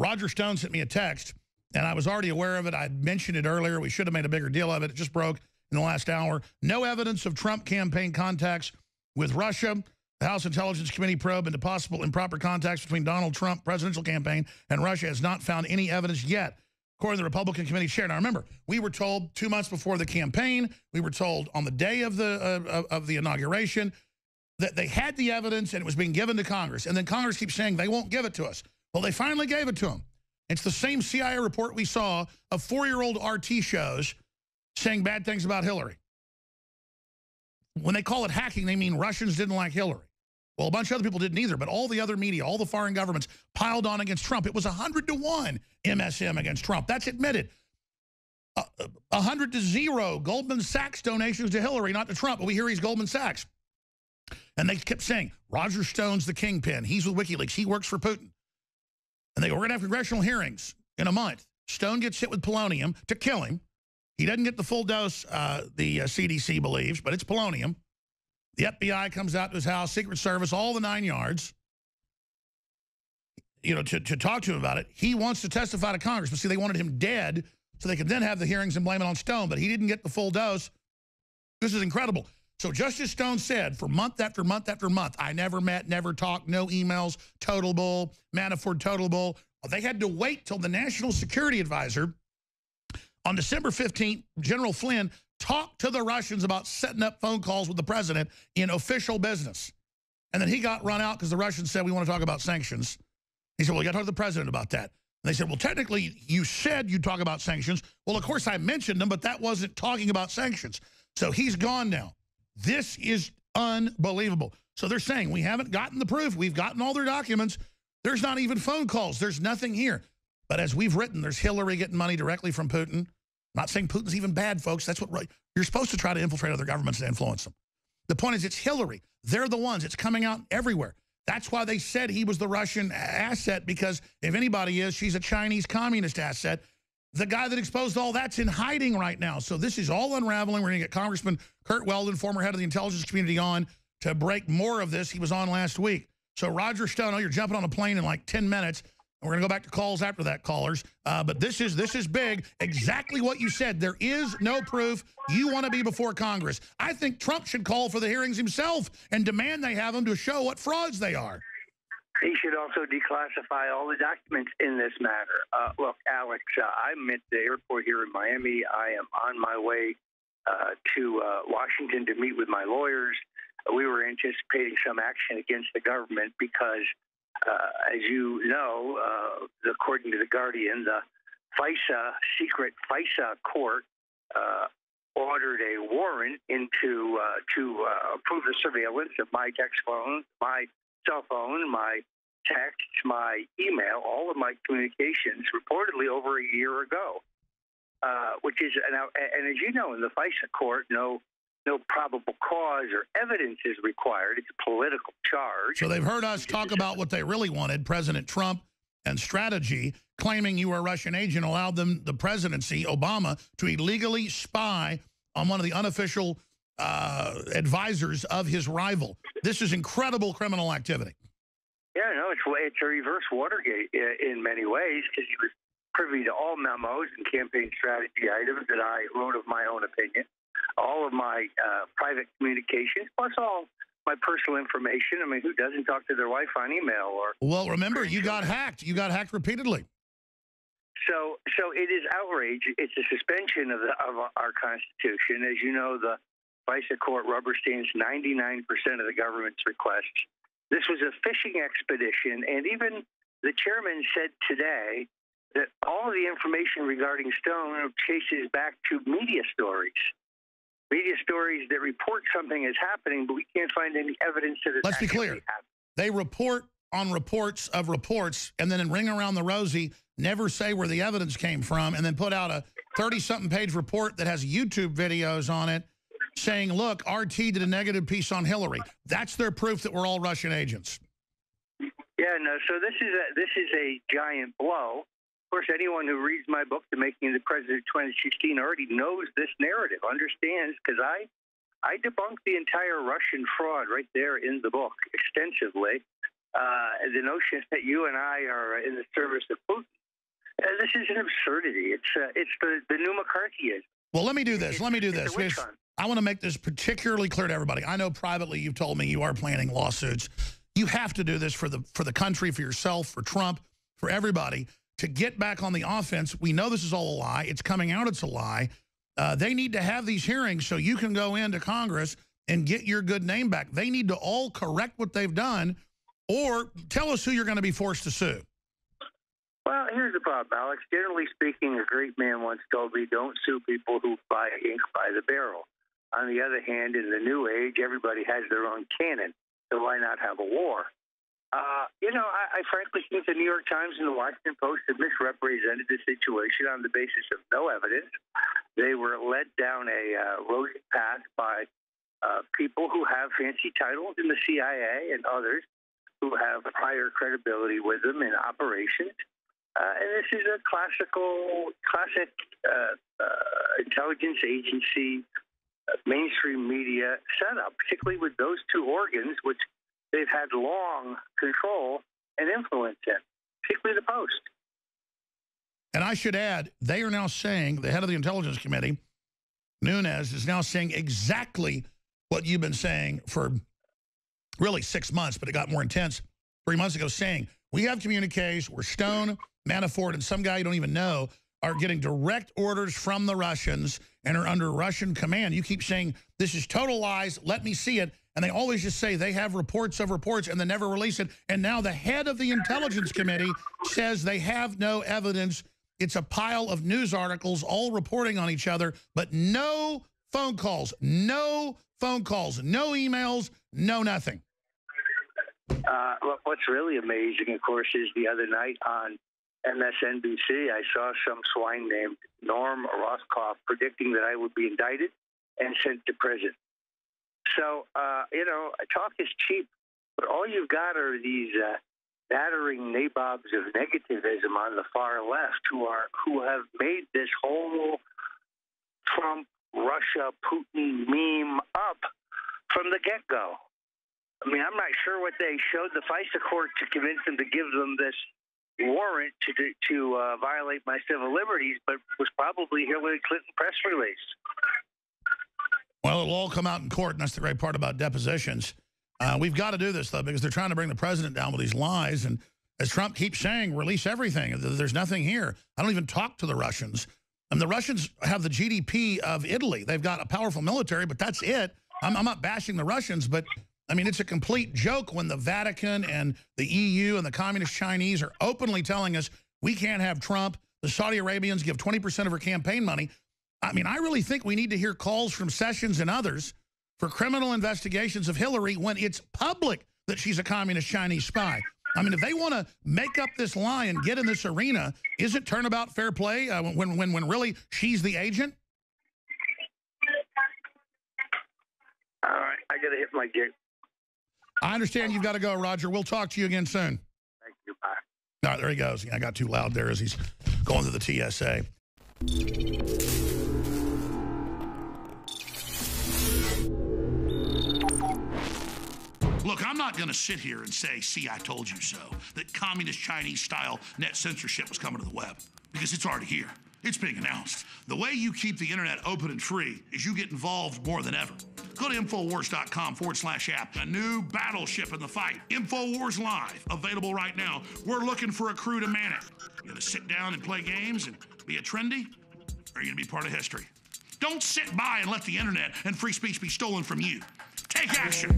Roger Stone sent me a text, and I was already aware of it. I mentioned it earlier. We should have made a bigger deal of it. It just broke in the last hour. No evidence of Trump campaign contacts with Russia. The House Intelligence Committee probe into possible improper contacts between Donald Trump presidential campaign and Russia has not found any evidence yet, according to the Republican committee chair. Now, remember, we were told 2 months before the campaign, we were told on the day of the inauguration that they had the evidence and it was being given to Congress. And then Congress keeps saying they won't give it to us. Well, they finally gave it to them. It's the same CIA report we saw of 4-year-old RT shows saying bad things about Hillary. When they call it hacking, they mean Russians didn't like Hillary. Well, a bunch of other people didn't either, but all the other media, all the foreign governments piled on against Trump. It was 100-1 MSM against Trump. That's admitted. 100-0 Goldman Sachs donations to Hillary, not to Trump, but we hear he's Goldman Sachs. And they kept saying, Roger Stone's the kingpin. He's with WikiLeaks. He works for Putin. And we're going to have congressional hearings in a month. Stone gets hit with polonium to kill him. He doesn't get the full dose, the CDC believes, but it's polonium. The FBI comes out to his house, Secret Service, all the 9 yards, you know, to talk to him about it. He wants to testify to Congress. But see, they wanted him dead so they could then have the hearings and blame it on Stone. But he didn't get the full dose. This is incredible. So just as Stone said, for month after month after month, I never met, never talked, no emails, total bull, Manafort total bull. They had to wait till the National Security Advisor on December 15th, General Flynn talked to the Russians about setting up phone calls with the president in official business. And then he got run out because the Russians said, we want to talk about sanctions. He said, well, you got to talk to the president about that. And they said, well, technically, you said you'd talk about sanctions. Well, of course, I mentioned them, but that wasn't talking about sanctions. So he's gone now. This is unbelievable. So they're saying, we haven't gotten the proof. We've gotten all their documents. There's not even phone calls. There's nothing here. But as we've written, there's Hillary getting money directly from Putin. Not saying Putin's even bad, folks. That's what you're supposed to try to infiltrate other governments and influence them. The point is, it's Hillary. They're the ones. It's coming out everywhere. That's why they said he was the Russian asset, because if anybody is, she's a Chinese communist asset. The guy that exposed all that's in hiding right now. So this is all unraveling. We're going to get Congressman Kurt Weldon, former head of the intelligence community, on to break more of this. He was on last week. So Roger Stone, you're jumping on a plane in like 10 minutes. We're going to go back to calls after that, callers. But this is big. Exactly what you said. There is no proof. You want to be before Congress. I think Trump should call for the hearings himself and demand they have them to show what frauds they are. He should also declassify all the documents in this matter. Look, Alex, I'm at the airport here in Miami. I am on my way to Washington to meet with my lawyers. We were anticipating some action against the government because as you know, according to The Guardian, the secret FISA court ordered a warrant to approve the surveillance of my text phone, my cell phone, my texts, my email, all of my communications, reportedly over a year ago, which is, and as you know, in the FISA court, no probable cause or evidence is required. It's a political charge. So they've heard us talk about what they really wanted, President Trump and strategy, claiming you were a Russian agent, allowed them, the presidency, Obama, to illegally spy on one of the unofficial advisors of his rival. This is incredible criminal activity. Yeah, no, it's a reverse Watergate in many ways, because he was privy to all memos and campaign strategy items that I wrote of my own opinion. All of my private communications, plus all my personal information. I mean, who doesn't talk to their wife on email? Or well, remember, you got hacked. You got hacked repeatedly. So it is outrage. It's a suspension of our Constitution. As you know, the FISA court rubber stamps 99% of the government's requests. This was a fishing expedition, and even the chairman said today that all of the information regarding Stone chases back to media stories. Media stories that report something is happening, but we can't find any evidence that it's actually happening. Let's be clear. They report on reports of reports, and then in Ring Around the Rosie, never say where the evidence came from, and then put out a 30-something page report that has YouTube videos on it saying, look, RT did a negative piece on Hillary. That's their proof that we're all Russian agents. Yeah, no, so this is a giant blow. Of course, anyone who reads my book, The Making of the President 2016, already knows this narrative, understands, because I debunked the entire Russian fraud right there in the book extensively. the notion that you and I are in the service of Putin. This is an absurdity. It's the new McCarthyism. Well, let me do this. Because I want to make this particularly clear to everybody. I know privately you've told me you are planning lawsuits. You have to do this for the country, for yourself, for Trump, for everybody, to get back on the offense. We know this is all a lie. It's coming out it's a lie. They need to have these hearings so you can go into Congress and get your good name back. They need to all correct what they've done or tell us who you're going to be forced to sue. Well, here's the problem, Alex. Generally speaking, a great man once told me, don't sue people who buy ink by the barrel. On the other hand, in the new age, everybody has their own cannon, so why not have a war? I frankly think the New York Times and the Washington Post have misrepresented the situation on the basis of no evidence. They were led down a rosy path by people who have fancy titles in the CIA and others who have higher credibility with them in operations. And this is a classic intelligence agency, mainstream media setup, particularly with those two organs, which they've had long control and influence in, particularly the Post. And I should add, they are now saying, the head of the Intelligence Committee, Nunes, is now saying exactly what you've been saying for really 6 months, but it got more intense 3 months ago, saying, we have communiques where Stone, Manafort, and some guy you don't even know are getting direct orders from the Russians and are under Russian command. You keep saying, this is total lies, let me see it. And they always just say they have reports of reports and they never release it. And now the head of the Intelligence Committee says they have no evidence. It's a pile of news articles all reporting on each other, but no phone calls, no emails, no nothing. What's really amazing, of course, is the other night on MSNBC, I saw some swine named Norm Rothkopf predicting that I would be indicted and sent to prison. So, talk is cheap, but all you've got are these battering nabobs of negativism on the far left who have made this whole Trump, Russia, Putin meme up from the get-go. I mean, I'm not sure what they showed the FISA court to convince them to give them this warrant to violate my civil liberties, but it was probably Hillary Clinton press release. Well, it'll all come out in court, and that's the great part about depositions. We've got to do this, though, because they're trying to bring the president down with these lies. And as Trump keeps saying, release everything. There's nothing here. I don't even talk to the Russians. And the Russians have the GDP of Italy. They've got a powerful military, but that's it. I'm not bashing the Russians, but, I mean, it's a complete joke when the Vatican and the EU and the Communist Chinese are openly telling us we can't have Trump. The Saudi Arabians give 20% of our campaign money. I mean, I really think we need to hear calls from Sessions and others for criminal investigations of Hillary when it's public that she's a communist Chinese spy. I mean, if they want to make up this lie and get in this arena, is it turnabout fair play when really she's the agent? All right, I got to hit my gig. I understand you've got to go, Roger. We'll talk to you again soon. Thank you. Bye. All right, there he goes. I got too loud there as he's going to the TSA. Look, I'm not going to sit here and say, see, I told you so, that communist Chinese-style net censorship was coming to the web, because it's already here. It's being announced. The way you keep the internet open and free is you get involved more than ever. Go to Infowars.com/app. A new battleship in the fight. Infowars Live, available right now. We're looking for a crew to man it. You going to sit down and play games and be a trendy? Or are you going to be part of history? Don't sit by and let the internet and free speech be stolen from you. Take action.